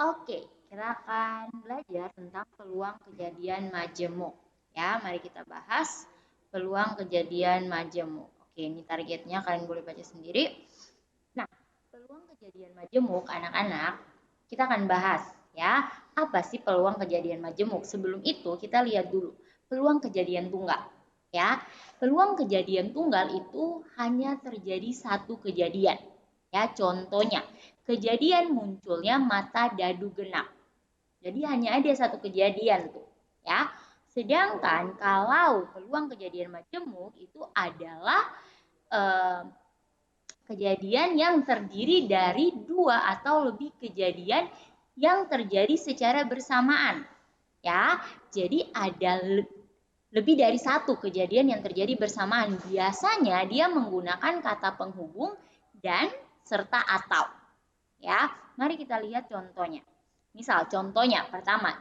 Oke, kita akan belajar tentang peluang kejadian majemuk. Ya, mari kita bahas peluang kejadian majemuk. Oke, ini targetnya kalian boleh baca sendiri. Nah, peluang kejadian majemuk anak-anak kita akan bahas ya. Apa sih peluang kejadian majemuk? Sebelum itu kita lihat dulu peluang kejadian tunggal. Ya, peluang kejadian tunggal itu hanya terjadi satu kejadian. Ya, contohnya kejadian munculnya mata dadu genap. Jadi hanya ada satu kejadian tuh, ya. Sedangkan kalau peluang kejadian majemuk itu adalah eh, kejadian yang terdiri dari dua atau lebih kejadian yang terjadi secara bersamaan, ya. Jadi ada lebih dari satu kejadian yang terjadi bersamaan. Biasanya dia menggunakan kata penghubung dan serta atau. Ya, mari kita lihat contohnya. Misal contohnya pertama,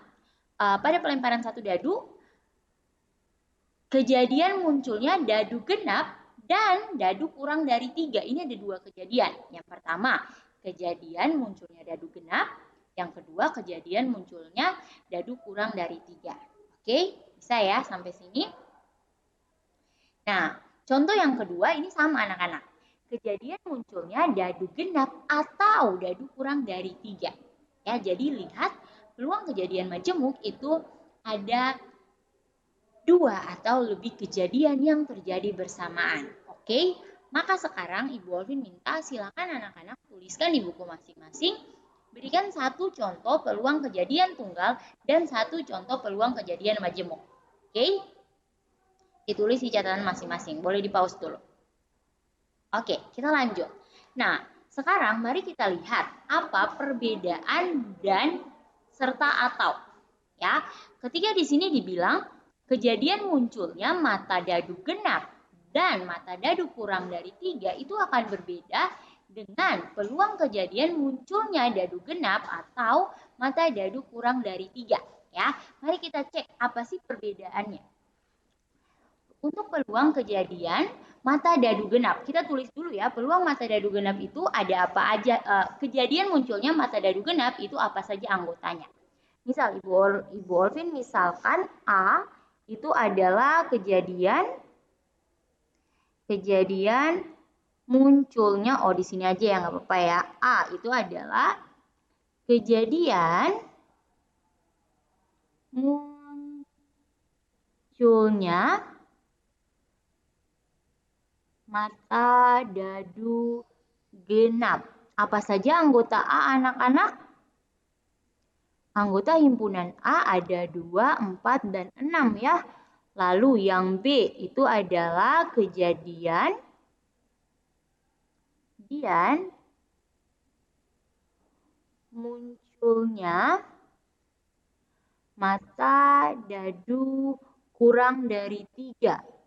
pada pelemparan satu dadu, kejadian munculnya dadu genap dan dadu kurang dari 3. Ini ada dua kejadian. Yang pertama, kejadian munculnya dadu genap. Yang kedua, kejadian munculnya dadu kurang dari 3. Oke, bisa ya sampai sini? Nah, contoh yang kedua ini sama anak-anak. Kejadian munculnya dadu genap atau dadu kurang dari 3. Ya, jadi lihat peluang kejadian majemuk itu ada dua atau lebih kejadian yang terjadi bersamaan. Oke, maka sekarang Ibu Olvin minta silakan anak-anak tuliskan di buku masing-masing. Berikan satu contoh peluang kejadian tunggal dan satu contoh peluang kejadian majemuk. Oke, ditulis di catatan masing-masing. Boleh di pause dulu. Oke, kita lanjut. Nah, sekarang mari kita lihat apa perbedaan dan serta atau. Ya, ketika di sini dibilang kejadian munculnya mata dadu genap dan mata dadu kurang dari 3 itu akan berbeda dengan peluang kejadian munculnya dadu genap atau mata dadu kurang dari 3. Ya, mari kita cek apa sih perbedaannya. Untuk peluang kejadian mata dadu genap, kita tulis dulu ya, peluang mata dadu genap itu ada apa aja, kejadian munculnya mata dadu genap itu apa saja anggotanya. Misal Ibu Olvin misalkan A itu adalah kejadian munculnya, di sini aja ya nggak apa-apa ya. A itu adalah kejadian munculnya mata dadu genap. Apa saja anggota A anak-anak? Anggota himpunan A ada 2, 4, dan 6 ya. Lalu yang B itu adalah kejadian munculnya mata dadu kurang dari 3.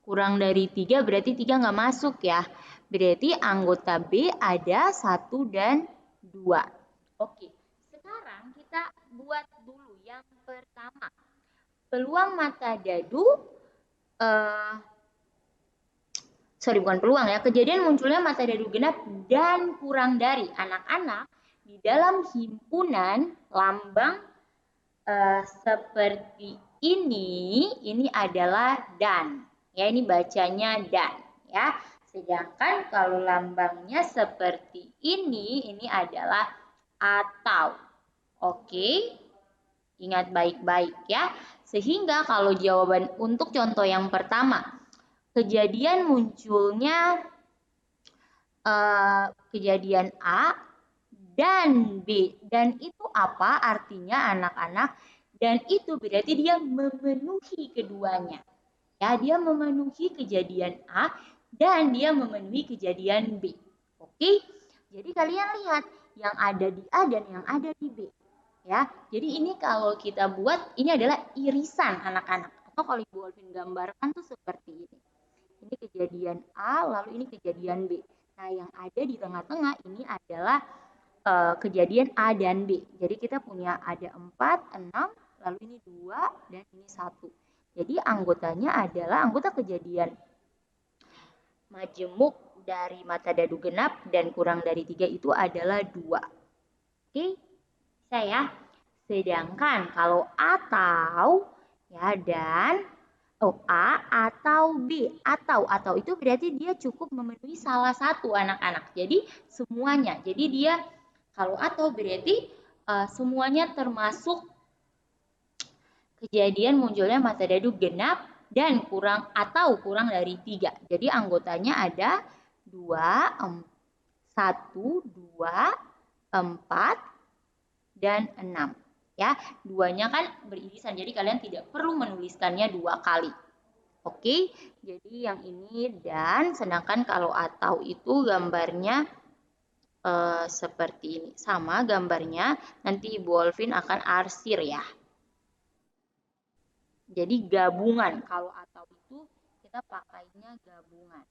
Kurang dari 3 berarti 3 nggak masuk ya. Berarti anggota B ada 1 dan 2. Oke, sekarang kita buat dulu yang pertama. Peluang mata dadu, bukan peluang ya, kejadian munculnya mata dadu genap dan kurang dari. Anak-anak, di dalam himpunan lambang seperti ini adalah dan. Ya, ini bacanya dan ya. Sedangkan kalau lambangnya seperti ini adalah atau. Oke, ingat baik-baik ya. Sehingga kalau jawaban untuk contoh yang pertama, kejadian munculnya kejadian A dan B. Dan itu apa artinya anak-anak? Dan itu berarti dia memenuhi keduanya. Ya, dia memenuhi kejadian A dan dia memenuhi kejadian B. Oke? Jadi kalian lihat yang ada di A dan yang ada di B. Ya, jadi ini kalau kita buat ini adalah irisan anak-anak. Atau kalau Ibu Olvin gambarkan tuh seperti ini. Ini kejadian A, lalu ini kejadian B. Nah, yang ada di tengah-tengah ini adalah kejadian A dan B. Jadi kita punya ada 4, 6, lalu ini 2, dan ini 1. Jadi anggotanya adalah anggota kejadian majemuk dari mata dadu genap dan kurang dari 3 itu adalah 2. Oke? Bisa ya? Sedangkan kalau atau ya dan A atau B atau itu berarti dia cukup memenuhi salah satu anak-anak. Jadi semuanya. Jadi dia kalau atau berarti semuanya termasuk kejadian munculnya masa dadu genap dan kurang dari 3. Jadi anggotanya ada 2, 1, 2, 4, dan 6. Ya, duanya kan beririsan, jadi kalian tidak perlu menuliskannya 2 kali. Oke, jadi yang ini dan, sedangkan kalau atau itu gambarnya seperti ini. Sama gambarnya, nanti Ibu Olvin akan arsir ya. Jadi gabungan, kalau atau itu kita pakainya gabungan.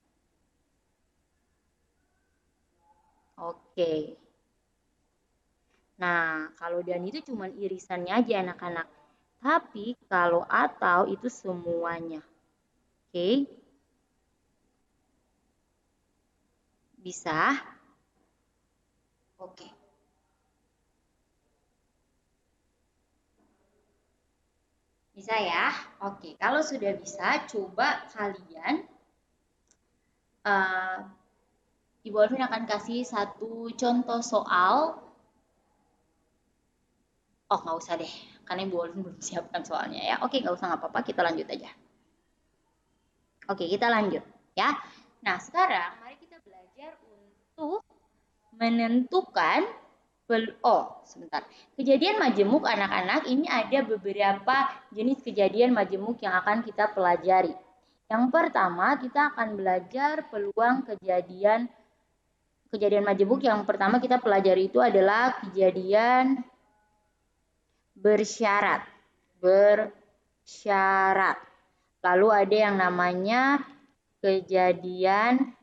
Oke. Nah, kalau dan itu cuma irisannya aja anak-anak. Tapi kalau atau itu semuanya. Oke. Bisa? Oke. Bisa ya? Oke, kalau sudah bisa, coba kalian Ibu Alvin akan kasih satu contoh soal. Oh, nggak usah deh, karena Ibu Alvin belum siapkan soalnya ya. Oke, nggak usah, nggak apa-apa, kita lanjut aja. Oke, kita lanjut ya. Nah, sekarang mari kita belajar untuk menentukan sebentar. Kejadian majemuk anak-anak, ini ada beberapa jenis kejadian majemuk yang akan kita pelajari. Yang pertama, kita akan belajar peluang kejadian majemuk. Yang pertama kita pelajari itu adalah kejadian bersyarat. Lalu ada yang namanya kejadian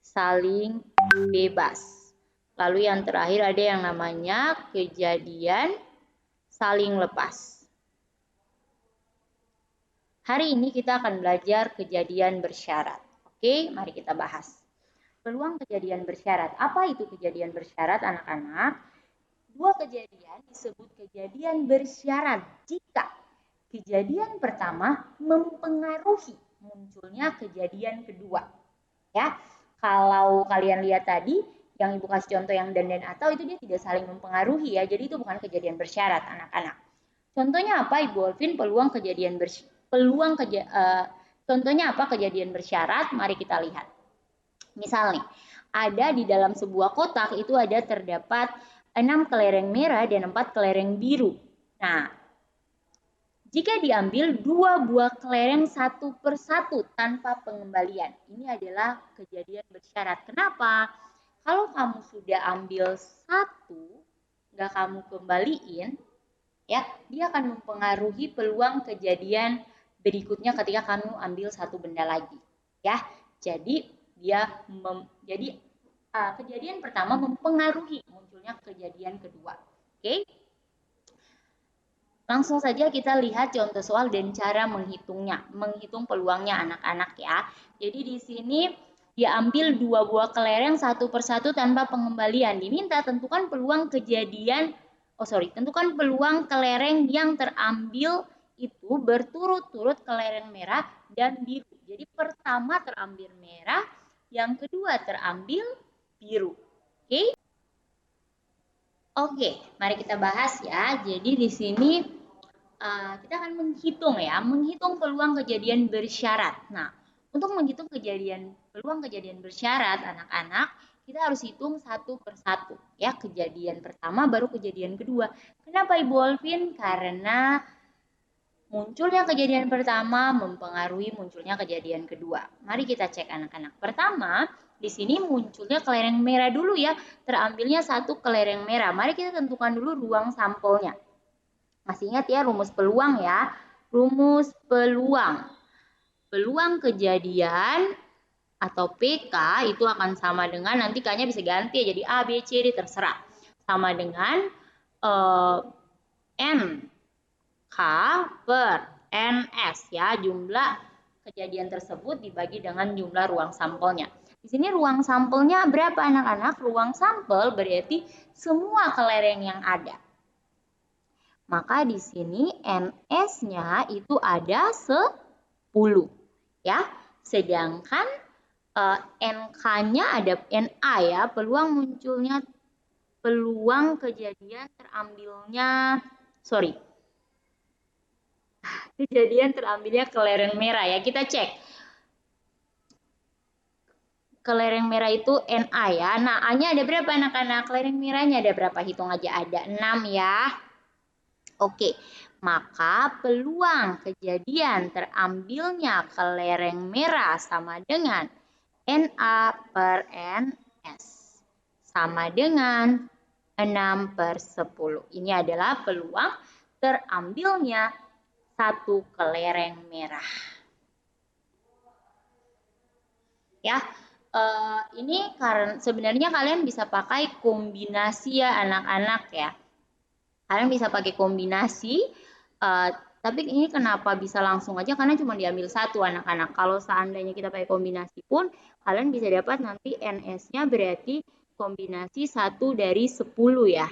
saling bebas. Lalu yang terakhir ada yang namanya kejadian saling lepas. Hari ini kita akan belajar kejadian bersyarat. Oke, mari kita bahas. Peluang kejadian bersyarat. Apa itu kejadian bersyarat, anak-anak? Dua kejadian disebut kejadian bersyarat jika kejadian pertama mempengaruhi munculnya kejadian kedua. Ya, kalau kalian lihat tadi, yang Ibu kasih contoh yang dan atau itu dia tidak saling mempengaruhi ya. Jadi itu bukan kejadian bersyarat, anak-anak. Contohnya apa, Ibu Olvin? Contohnya apa kejadian bersyarat? Mari kita lihat. Misalnya, ada di dalam sebuah kotak itu ada terdapat 6 kelereng merah dan 4 kelereng biru. Nah, jika diambil 2 buah kelereng satu persatu tanpa pengembalian, ini adalah kejadian bersyarat. Kenapa? Kalau kamu sudah ambil satu, nggak kamu kembaliin, ya, dia akan mempengaruhi peluang kejadian berikutnya ketika kamu ambil satu benda lagi. Ya, jadi kejadian pertama mempengaruhi munculnya kejadian kedua. Oke? Langsung saja kita lihat contoh soal dan cara menghitungnya, menghitung peluangnya anak-anak ya. Jadi di sini diambil 2 buah kelereng satu persatu tanpa pengembalian. Diminta tentukan peluang tentukan peluang kelereng yang terambil itu berturut-turut kelereng merah dan biru. Jadi pertama terambil merah, yang kedua terambil biru. Oke? Oke, mari kita bahas ya. Jadi di sini kita akan menghitung peluang kejadian bersyarat. Nah, untuk menghitung peluang kejadian bersyarat, anak-anak, kita harus hitung satu persatu. Ya, kejadian pertama baru kejadian kedua. Kenapa Ibu Olvin? Karena munculnya kejadian pertama mempengaruhi munculnya kejadian kedua. Mari kita cek anak-anak. Pertama, di sini munculnya kelereng merah dulu ya. Terambilnya satu kelereng merah. Mari kita tentukan dulu ruang sampelnya. Masih ingat ya rumus peluang ya. Rumus peluang. Peluang kejadian atau PK itu akan sama dengan, nanti K-nya bisa ganti jadi A, B, C, D terserah. Sama dengan N K per NS ya, jumlah kejadian tersebut dibagi dengan jumlah ruang sampelnya. Di sini ruang sampelnya berapa anak-anak? Ruang sampel berarti semua kelereng yang ada. Maka di sini NS-nya itu ada 10 ya. Sedangkan NK-nya ada NA ya, peluang kejadian terambilnya kelereng merah ya. Kita cek. Kelereng merah itu NA ya. Nah, A-nya ada berapa anak-anak? Kelereng merahnya ada berapa? Hitung aja, ada 6 ya. Oke, maka peluang kejadian terambilnya kelereng merah sama dengan NA per NS. Sama dengan 6 per 10. Ini adalah peluang terambilnya satu kelereng merah. Ya, ini karena sebenarnya kalian bisa pakai kombinasi ya anak-anak ya. Kalian bisa pakai kombinasi, tapi ini kenapa bisa langsung aja karena cuma diambil satu anak-anak. Kalau seandainya kita pakai kombinasi pun, kalian bisa dapat nanti NS-nya berarti kombinasi 1 dari 10 ya.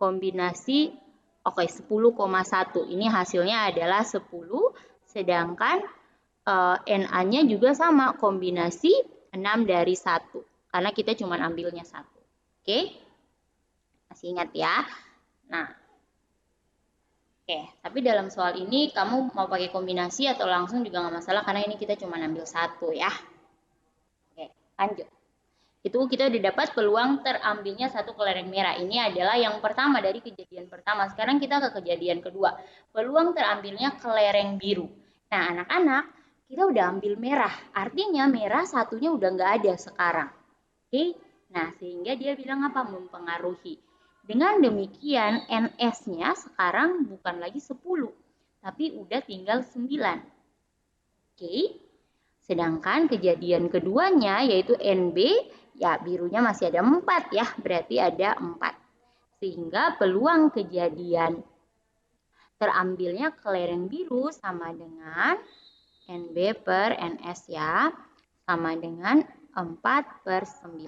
Kombinasi, oke 10,1. Ini hasilnya adalah 10, sedangkan NA-nya juga sama, kombinasi 6 dari 1. Karena kita cuma ambilnya 1. Oke? Masih ingat ya? Nah, oke. Tapi dalam soal ini kamu mau pakai kombinasi atau langsung juga nggak masalah karena ini kita cuma ambil 1 ya. Oke, lanjut. Itu kita udah dapat peluang terambilnya satu kelereng merah. Ini adalah yang pertama dari kejadian pertama. Sekarang kita ke kejadian kedua. Peluang terambilnya kelereng biru. Nah, anak-anak, kita udah ambil merah. Artinya merah satunya udah nggak ada sekarang. Oke? Nah, sehingga dia bilang apa? Mempengaruhi. Dengan demikian, NS-nya sekarang bukan lagi 10, tapi udah tinggal 9. Oke? Sedangkan kejadian keduanya yaitu NB, ya birunya masih ada 4 ya, berarti ada 4. Sehingga peluang kejadian terambilnya kelereng biru sama dengan NB per NS ya, sama dengan 4 per 9.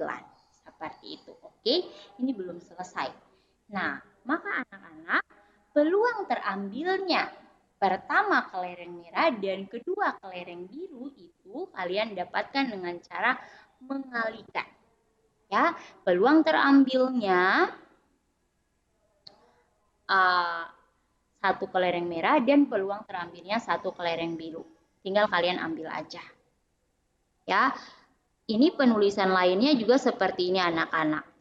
Seperti itu, oke? Ini belum selesai. Nah, maka anak-anak, peluang terambilnya pertama kelereng merah dan kedua kelereng biru itu kalian dapatkan dengan cara mengalihkan. Ya, peluang terambilnya satu kelereng merah dan peluang terambilnya satu kelereng biru. Tinggal kalian ambil aja. Ya, ini penulisan lainnya juga seperti ini anak-anak.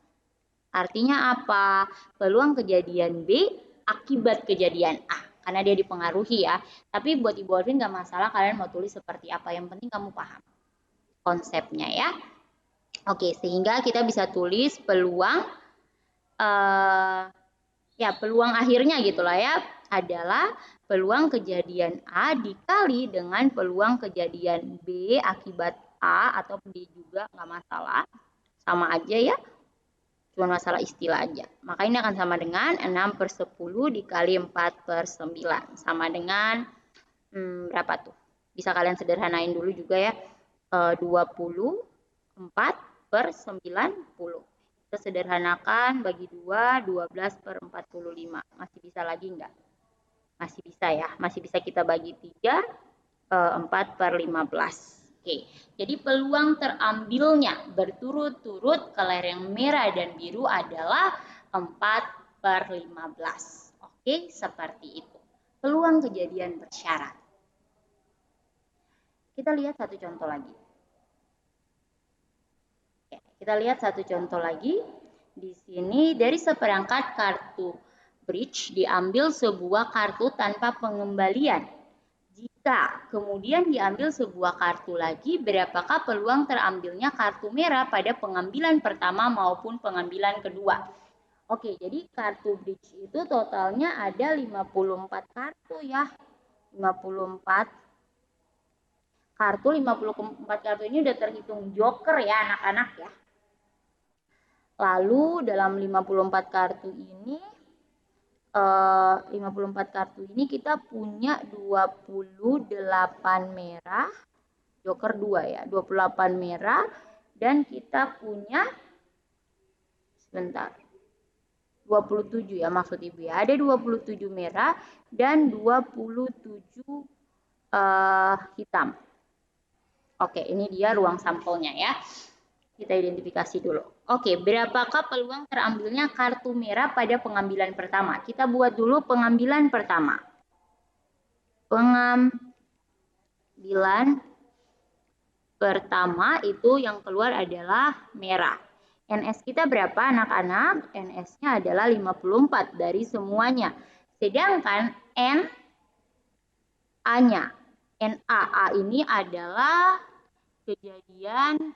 Artinya apa? Peluang kejadian B akibat kejadian A. Karena dia dipengaruhi ya. Tapi buat Ibu Alvin nggak masalah kalian mau tulis seperti apa. Yang penting kamu paham konsepnya ya. Oke, sehingga kita bisa tulis peluang peluang akhirnya gitulah ya adalah peluang kejadian A dikali dengan peluang kejadian B akibat A atau B juga nggak masalah, sama aja ya, cuma masalah istilah aja. Maka ini akan sama dengan 6 per 10 dikali 4 per 9 sama dengan berapa tuh? Bisa kalian sederhanain dulu juga ya, 24 per 90. Kita sederhanakan bagi 2, 12 per 45. Masih bisa lagi enggak? Masih bisa ya, masih bisa kita bagi 3, 4 per 15. Oke, jadi peluang terambilnya berturut-turut kelereng merah dan biru adalah 4 per 15. Oke, seperti itu. Peluang kejadian bersyarat. Kita lihat satu contoh lagi. Oke, kita lihat satu contoh lagi. Di sini dari seperangkat kartu bridge diambil sebuah kartu tanpa pengembalian. Jika kemudian diambil sebuah kartu lagi, berapakah peluang terambilnya kartu merah pada pengambilan pertama maupun pengambilan kedua? Oke, jadi kartu bridge itu totalnya ada 54 kartu ya. 54 kartu, 54 kartu ini udah terhitung joker ya anak-anak ya. Lalu dalam 54 kartu ini 54 kartu ini kita punya 28 merah joker 2 ya, 28 merah, dan kita punya, sebentar, 27 ya maksud Ibu ya, ada 27 merah dan 27 hitam. Oke, ini dia ruang sampelnya ya. Kita identifikasi dulu. Oke, berapakah peluang terambilnya kartu merah pada pengambilan pertama? Kita buat dulu pengambilan pertama. Pengambilan pertama itu yang keluar adalah merah. NS kita berapa anak-anak? NS-nya adalah 54 dari semuanya. Sedangkan NA-nya. NAA ini adalah kejadian,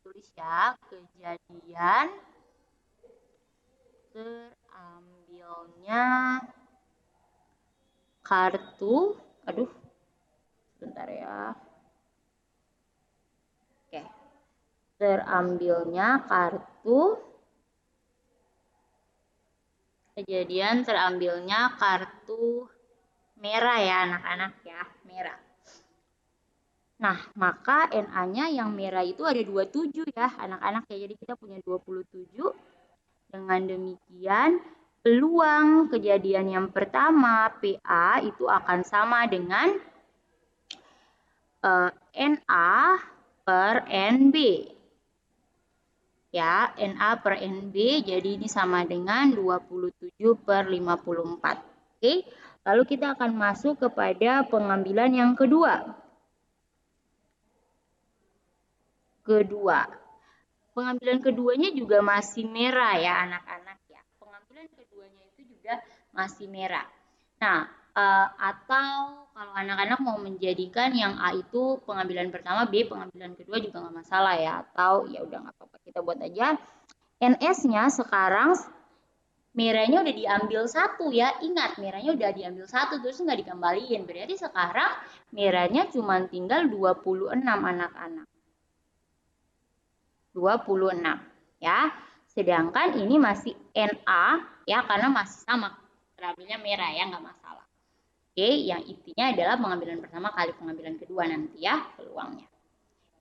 tulis ya, kejadian terambilnya kartu, sebentar ya. Oke. Terambilnya kartu, kejadian terambilnya kartu merah ya anak-anak ya, merah. Nah, maka NA-nya yang merah itu ada 27 ya anak-anak ya. Jadi kita punya 27. Dengan demikian, peluang kejadian yang pertama PA itu akan sama dengan NA per NB. Ya, NA per NB, jadi ini sama dengan 27 per 54. Oke, lalu kita akan masuk kepada pengambilan yang kedua. Pengambilan keduanya juga masih merah ya anak-anak ya. Pengambilan keduanya itu juga masih merah. Nah, atau kalau anak-anak mau menjadikan yang A itu pengambilan pertama, B pengambilan kedua juga nggak masalah ya. Atau ya udah nggak apa-apa, kita buat aja. NS-nya sekarang merahnya udah diambil satu ya. Ingat, merahnya udah diambil satu terus nggak dikembaliin. Berarti sekarang merahnya cuma tinggal 26 anak-anak. 26 ya. Sedangkan ini masih NA ya karena masih sama terambilnya merah ya, nggak masalah. Oke, yang intinya adalah pengambilan pertama kali pengambilan kedua nanti ya peluangnya.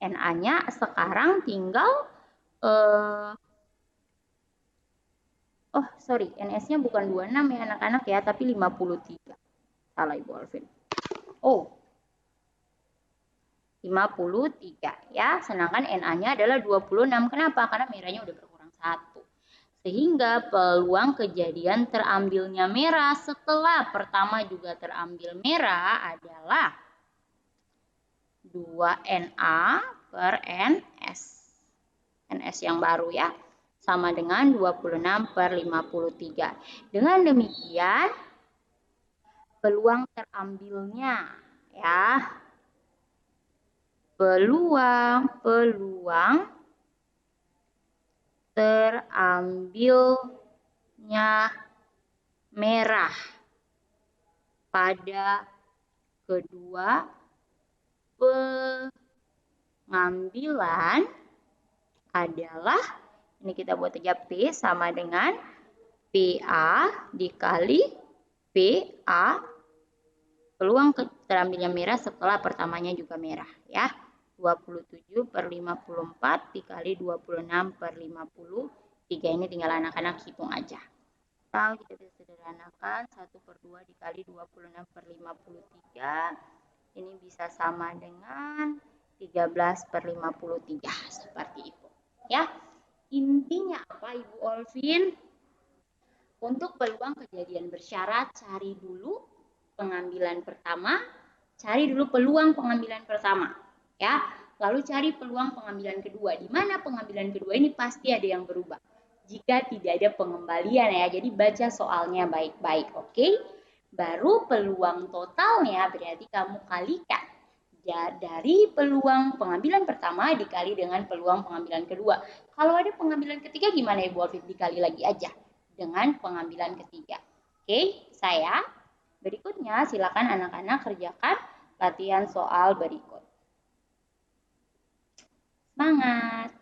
NA-nya sekarang tinggal NS-nya bukan 26 ya anak-anak ya, tapi 53. Salah Ibu Alvin. 53 ya, sedangkan NA-nya adalah 26. Kenapa? Karena merahnya udah berkurang 1. Sehingga peluang kejadian terambilnya merah setelah pertama juga terambil merah adalah 2NA per NS. NS yang baru ya, sama dengan 26 per 53. Dengan demikian, peluang terambilnya ya, peluang terambilnya merah pada kedua pengambilan adalah, ini kita buat aja P sama dengan PA dikali PA, peluang terambilnya merah setelah pertamanya juga merah ya. 27 per 54 dikali 26 per 53, ini tinggal anak-anak hitung aja. Atau kita bisa sederhanakan 1 per 2 dikali 26 per 53, ini bisa sama dengan 13 per 53, seperti itu ya. Intinya apa Ibu Olvin? Untuk peluang kejadian bersyarat, cari dulu pengambilan pertama, cari dulu peluang pengambilan pertama ya, lalu cari peluang pengambilan kedua. Di mana pengambilan kedua ini pasti ada yang berubah jika tidak ada pengembalian ya. Jadi baca soalnya baik-baik, oke? Baru peluang totalnya berarti kamu kalikan ya, dari peluang pengambilan pertama dikali dengan peluang pengambilan kedua. Kalau ada pengambilan ketiga gimana Ibu Alvin? Dikali lagi aja dengan pengambilan ketiga. Oke, saya berikutnya silakan anak-anak kerjakan latihan soal berikut. Semangat!